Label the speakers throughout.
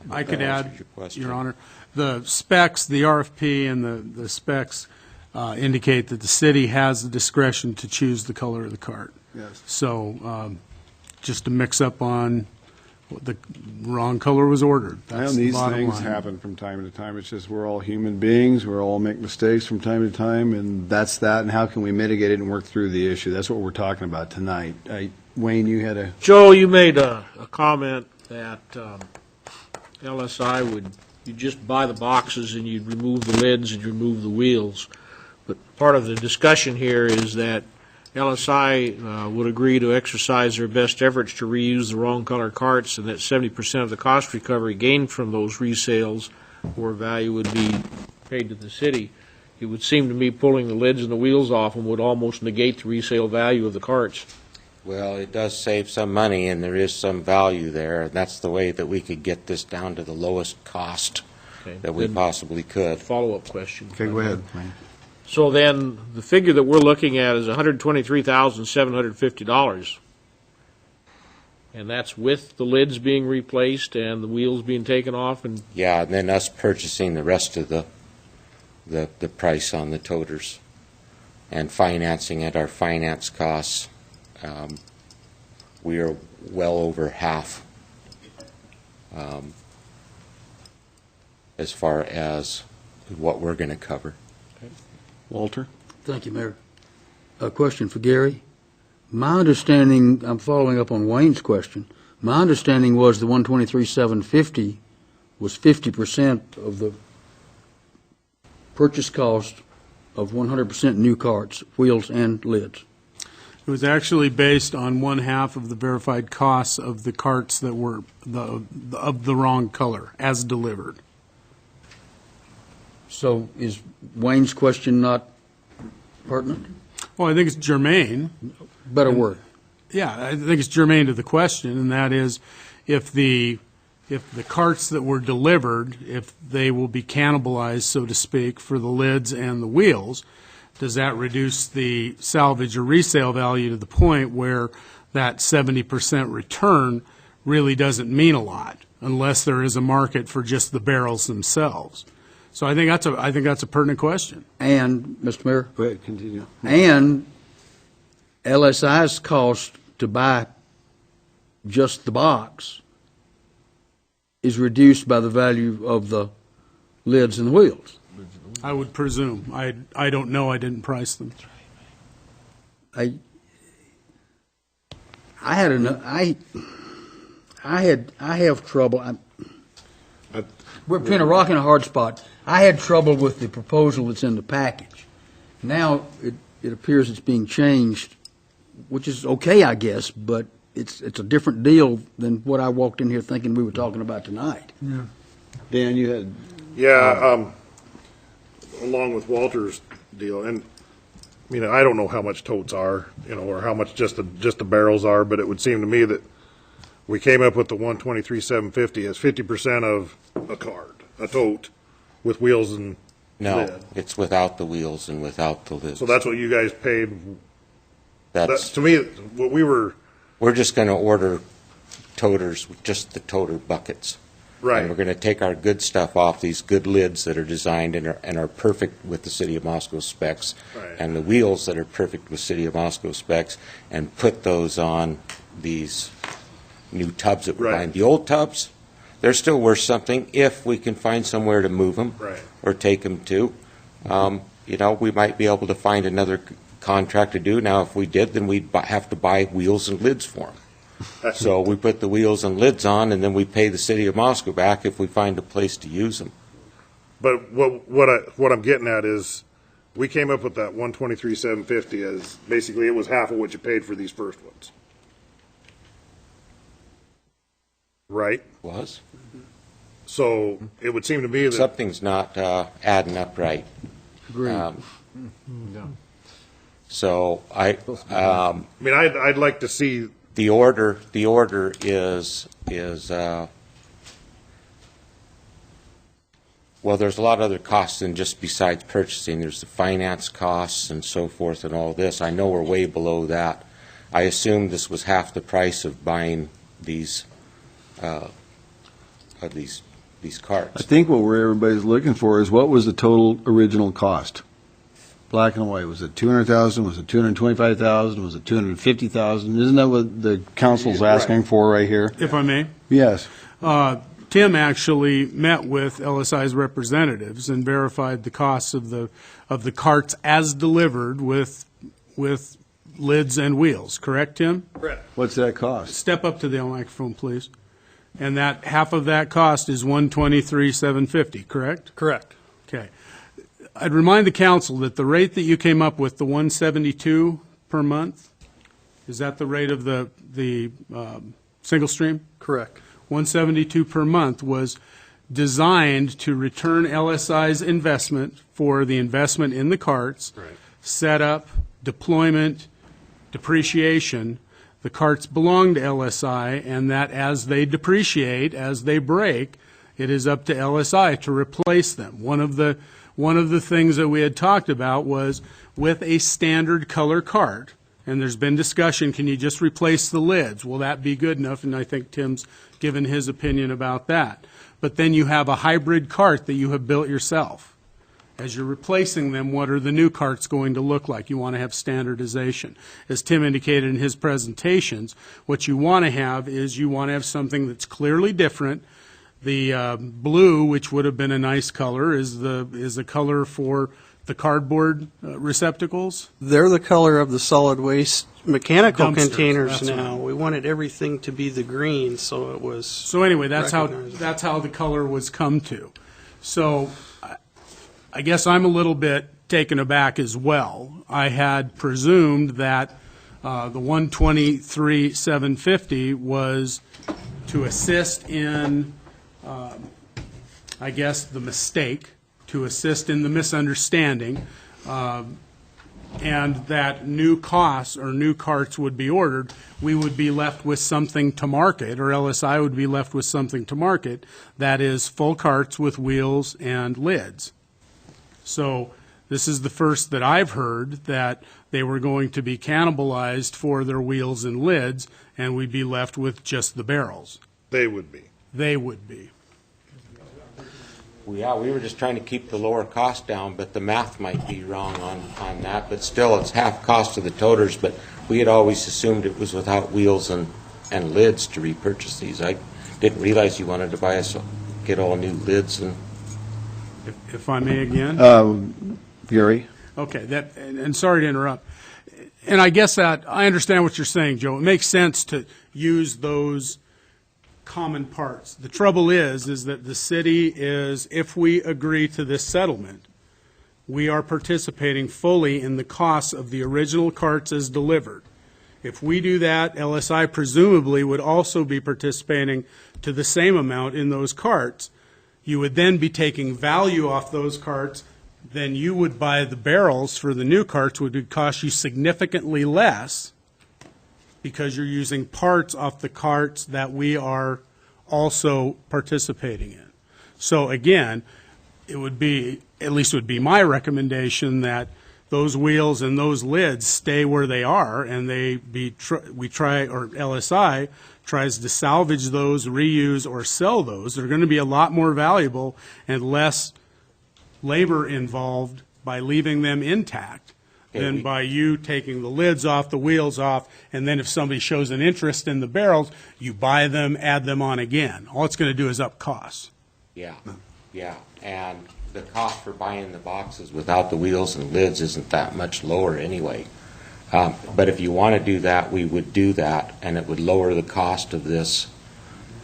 Speaker 1: I could add, Your Honor, the specs, the RFP and the specs indicate that the city has the discretion to choose the color of the cart.
Speaker 2: Yes.
Speaker 1: So just to mix up on the wrong color was ordered. That's
Speaker 2: And
Speaker 1: the
Speaker 2: these
Speaker 1: bottom
Speaker 2: things
Speaker 1: line.
Speaker 2: happen from time to time. It's just we're all human beings. We all make mistakes from time to time, and that's that. And how can we mitigate it and work through the issue? That's what we're talking about tonight. Wayne, you had a...
Speaker 3: Joe, you made a comment that LSI you just buy the boxes and you'd remove the lids and remove the wheels. But part of the discussion here is that LSI would agree to exercise their best efforts to reuse the wrong color carts, and that 70% of the cost recovery gained from those resales or value would be paid to the city. It would seem to me pulling the lids and the wheels off them would almost negate the resale value of the carts.
Speaker 4: Well, it does save some money, and there is some value there, and that's the way that we could get this down to the lowest cost that we possibly could.
Speaker 3: Follow-up question.
Speaker 2: Okay, go ahead, Wayne.
Speaker 3: So then, the figure that we're looking at is $123,750, and that's with the lids being replaced and the wheels being taken off. And
Speaker 4: yeah, and then us purchasing the rest of the price on the toters and financing at our finance costs. We are well over half as far as what we're going to cover.
Speaker 2: Walter?
Speaker 5: Thank you, Mayor. A question for Gary. My understanding, I'm following up on Wayne's question. My understanding was the $123,750 was 50% of the purchase cost of 100% new carts, wheels and lids.
Speaker 1: It was actually based on one half of the verified costs of the carts that were of the wrong color as delivered.
Speaker 5: So is Wayne's question not pertinent?
Speaker 1: Well, I think it's germane.
Speaker 5: Better word.
Speaker 1: Yeah, I think it's germane to the question, and that is if the carts that were delivered, if they will be cannibalized, so to speak, for the lids and the wheels, does that reduce the salvage or resale value to the point where that 70% return really doesn't mean a lot unless there is a market for just the barrels themselves? So I think that's a pertinent question.
Speaker 5: And, Mr. Mayor?
Speaker 2: Go ahead, continue.
Speaker 5: And LSI's cost to buy just the box is reduced by the value of the lids and the wheels.
Speaker 1: I would presume. I don't know. I didn't price them.
Speaker 5: I have trouble. We're between a rock and a hard spot. I had trouble with the proposal that's in the package. Now it appears it's being changed, which is okay, I guess, but it's a different deal than what I walked in here thinking we were talking about tonight.
Speaker 1: Yeah.
Speaker 2: Dan, you had...
Speaker 6: Yeah, along with Walter's deal, and I mean, I don't know how much totes are, or how much just the barrels are, but it would seem to me that we came up with the $123,750 as 50% of a cart, a tote, with wheels and
Speaker 4: No,
Speaker 6: lid.
Speaker 4: it's without the wheels and without the lids.
Speaker 6: So that's what you guys paid.
Speaker 4: That's
Speaker 6: To me, what we were
Speaker 4: we're just going to order toters with just the toter buckets.
Speaker 6: right.
Speaker 4: And we're going to take our good stuff off, these good lids that are designed and are perfect with the City of Moscow specs,
Speaker 6: Right.
Speaker 4: and the wheels that are perfect with City of Moscow specs, and put those on these new tubs that we're
Speaker 6: Right.
Speaker 4: buying. The old tubs, they're still worth something if we can find somewhere to move them
Speaker 6: Right.
Speaker 4: or take them to. We might be able to find another contract to do. Now, if we did, then we'd have to buy wheels and lids for them. So we put the wheels and lids on, and then we pay the City of Moscow back if we find a place to use them.
Speaker 6: But what I'm getting at is, we came up with that $123,750 as basically it was half of what you paid for these first ones. Right?
Speaker 4: Was?
Speaker 6: So it would seem to me that
Speaker 4: Something's not adding up right.
Speaker 5: Agreed.
Speaker 4: So I'd
Speaker 6: like to see.
Speaker 4: The order is well, there's a lot of other costs than just besides purchasing. There's the finance costs and so forth and all this. I know we're way below that. I assume this was half the price of buying these of these
Speaker 2: I
Speaker 4: carts.
Speaker 2: think what everybody's looking for is what was the total original cost? Black and white, was it 200,000, was it 225,000, was it 250,000? Isn't that what the council's asking for right here?
Speaker 1: If I may?
Speaker 2: Yes.
Speaker 1: Tim actually met with LSI's representatives and verified the costs of the carts as delivered with lids and wheels, correct, Tim?
Speaker 2: What's that cost?
Speaker 1: Step up to the microphone, please. And that, half of that cost is $123,750, correct?
Speaker 7: Correct.
Speaker 1: Okay. I'd remind the council that the rate that you came up with, the 172 per month, is that the rate of the single stream?
Speaker 7: Correct.
Speaker 1: 172 per month was designed to return LSI's investment for the investment in the carts, setup, deployment, depreciation. The carts belong to LSI, and that as they depreciate, as they break, it is up to LSI to replace them. One of the things that we had talked about was with a standard color cart, and there's been discussion, can you just replace the lids? Will that be good enough? And I think Tim's given his opinion about that. But then you have a hybrid cart that you have built yourself. As you're replacing them, what are the new carts going to look like? You want to have standardization. As Tim indicated in his presentations, what you want to have is you want to have something that's clearly different. The blue, which would have been a nice color, is a color for the cardboard receptacles.
Speaker 7: They're the color of the solid waste mechanical
Speaker 1: Dumpsters,
Speaker 7: containers
Speaker 1: that's
Speaker 7: now.
Speaker 1: right.
Speaker 7: We wanted everything to be the green, so it was.
Speaker 1: So anyway, that's how
Speaker 7: recognizable.
Speaker 1: the color was come to. So I guess I'm a little bit taken aback as well. I had presumed that the 123,750 was to assist in, I guess, the mistake, to assist in the misunderstanding, and that new costs or new carts would be ordered. We would be left with something to market, or LSI would be left with something to market, that is full carts with wheels and lids. So this is the first that I've heard that they were going to be cannibalized for their wheels and lids, and we'd be left with just the barrels.
Speaker 6: They would be.
Speaker 1: They would be.
Speaker 4: Well, yeah, we were just trying to keep the lower cost down, but the math might be wrong on that. But still, it's half cost of the toters, but we had always assumed it was without wheels and lids to repurchase these. I didn't realize you wanted to get all new lids and.
Speaker 1: If I may again?
Speaker 2: Gary?
Speaker 1: Okay, and sorry to interrupt. And I guess that, I understand what you're saying, Joe. It makes sense to use those common parts. The trouble is that the city is, if we agree to this settlement, we are participating fully in the costs of the original carts as delivered. If we do that, LSI presumably would also be participating to the same amount in those carts. You would then be taking value off those carts. Then you would buy the barrels for the new carts, which would cost you significantly less because you're using parts off the carts that we are also participating in. So again, it would be, at least it would be my recommendation that those wheels and those lids stay where they are, and LSI tries to salvage those, reuse, or sell those. They're going to be a lot more valuable and less labor involved by leaving them intact than by you taking the lids off, the wheels off, and then if somebody shows an interest in the barrels, you buy them, add them on again. All it's going to do is up costs.
Speaker 4: Yeah, and the cost for buying the boxes without the wheels and lids isn't that much lower anyway. But if you want to do that, we would do that, and it would lower the cost of this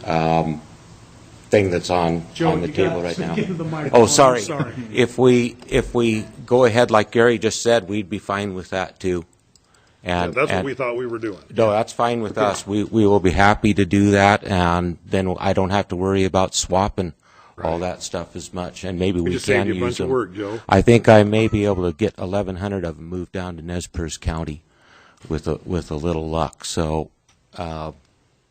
Speaker 4: thing that's on the table right now.
Speaker 1: Give the microphone.
Speaker 4: Oh, sorry.
Speaker 1: Sorry.
Speaker 4: If we go ahead like Gary just said, we'd be fine with that too. And
Speaker 6: That's what we thought we were doing.
Speaker 4: No, that's fine with us. We will be happy to do that, and then I don't have to worry about swapping all that stuff as much, and maybe we
Speaker 6: just
Speaker 4: can
Speaker 6: saved you a bunch
Speaker 4: use
Speaker 6: of
Speaker 4: them.
Speaker 6: work, Joe.
Speaker 4: I think I may be able to get 1,100 of them moved down to Nez Perce County with a little luck. So,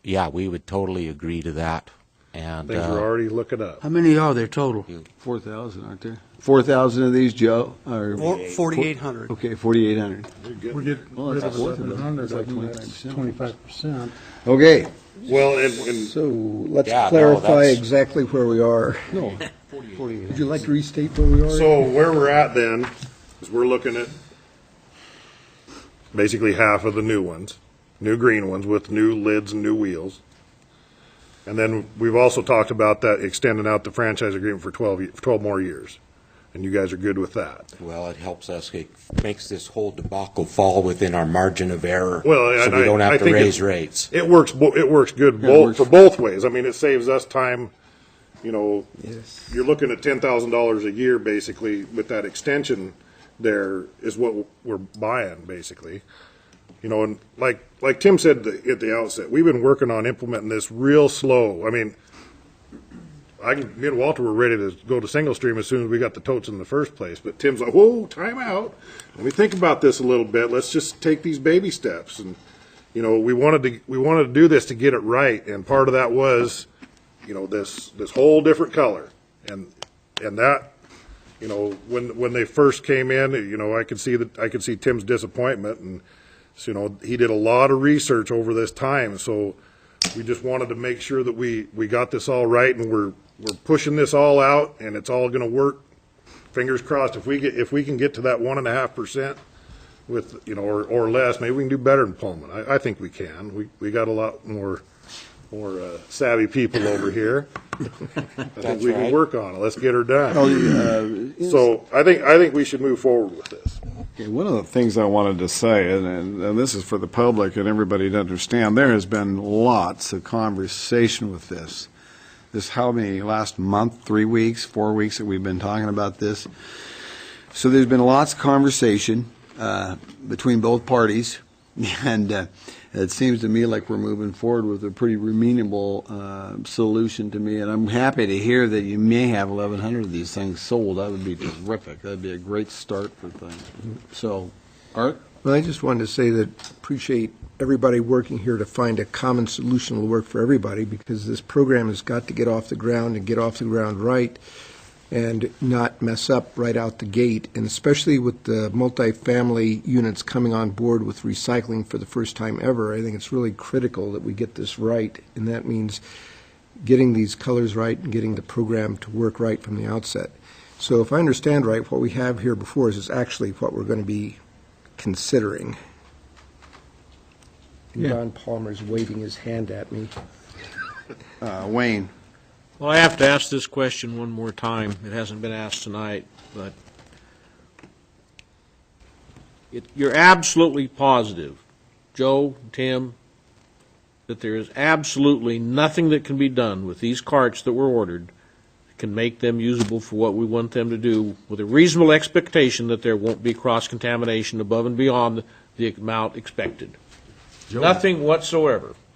Speaker 4: yeah, we would totally agree to that. And
Speaker 6: Things are already looking up.
Speaker 5: How many are there total?
Speaker 2: 4,000, aren't there? 4,000 of these, Joe? Or
Speaker 7: 4,800.
Speaker 2: Okay, 4,800.
Speaker 6: We're getting
Speaker 2: Well,
Speaker 6: rid
Speaker 2: that's
Speaker 6: of
Speaker 2: a fourth of them.
Speaker 6: 1,100.
Speaker 2: That's like
Speaker 6: I think
Speaker 2: 25%.
Speaker 6: 25%.
Speaker 2: Okay.
Speaker 6: Well, and
Speaker 8: So let's
Speaker 4: Yeah, no,
Speaker 8: clarify
Speaker 4: that's-
Speaker 8: exactly where we are.
Speaker 2: No.
Speaker 8: Would you like to restate where we are?
Speaker 6: so where we're at then is we're looking at basically half of the new ones, new green ones with new lids and new wheels. And then we've also talked about that extending out the franchise agreement for 12 more years. And you guys are good with that.
Speaker 4: well, it helps us, it makes this whole debacle fall within our margin of error.
Speaker 6: Well,
Speaker 4: So
Speaker 6: and
Speaker 4: we don't
Speaker 6: I
Speaker 4: have to
Speaker 6: think
Speaker 4: raise rates.
Speaker 6: It works good
Speaker 2: Yeah, it works.
Speaker 6: for both ways. I mean, it saves us time, you know,
Speaker 8: Yes.
Speaker 6: you're looking at $10,000 a year basically with that extension there is what we're buying basically. You know, and like Tim said at the outset, we've been working on implementing this real slow. I mean, me and Walter were ready to go to single stream as soon as we got the totes in the first place. But Tim's like, whoa, time out. Let me think about this a little bit. Let's just take these baby steps. And, you know, we wanted to do this to get it right. And part of that was, you know, this whole different color. And that, you know, when they first came in, you know, I could see Tim's disappointment. And, so, you know, he did a lot of research over this time. So we just wanted to make sure that we got this all right, and we're pushing this all out, and it's all going to work. Fingers crossed. If we can get to that 1.5% with, you know, or less, maybe we can do better in Pullman. I think we can. We got a lot more savvy people over here. I think we can
Speaker 4: right.
Speaker 6: work on it. Let's get her done.
Speaker 2: Oh,
Speaker 6: So I think we should move forward with this.
Speaker 9: Okay, one of the things I wanted to say, and this is for the public and everybody to understand, there has been lots of conversation with this. This, how many, last month, 3 weeks, 4 weeks that we've been talking about this? So there's been lots of conversation between both parties, and it seems to me like we're moving forward with a pretty amenable solution to me, and I'm happy to hear that you may have 1,100 of these things sold. That would be terrific. That'd be a great start for things. So, Art?
Speaker 8: Well, I just wanted to say that appreciate everybody working here to find a common solution that will work for everybody, because this program has got to get off the ground and get off the ground right and not mess up right out the gate. And especially with the multifamily units coming on board with recycling for the first time ever, I think it's really critical that we get this right. And that means getting these colors right and getting the program to work right from the outset. So if I understand right, what we have here before us is actually what we're going to be considering.
Speaker 5: Yeah.
Speaker 8: Don Palmer's waving his hand at me.
Speaker 2: Wayne?
Speaker 3: Well, I have to ask this question one more time. It hasn't been asked tonight, but you're absolutely positive, Joe, Tim, that there is absolutely nothing that can be done with these carts that were ordered that can make them usable for what we want them to do, with a reasonable expectation that there won't be cross-contamination above and beyond the amount expected. Nothing whatsoever.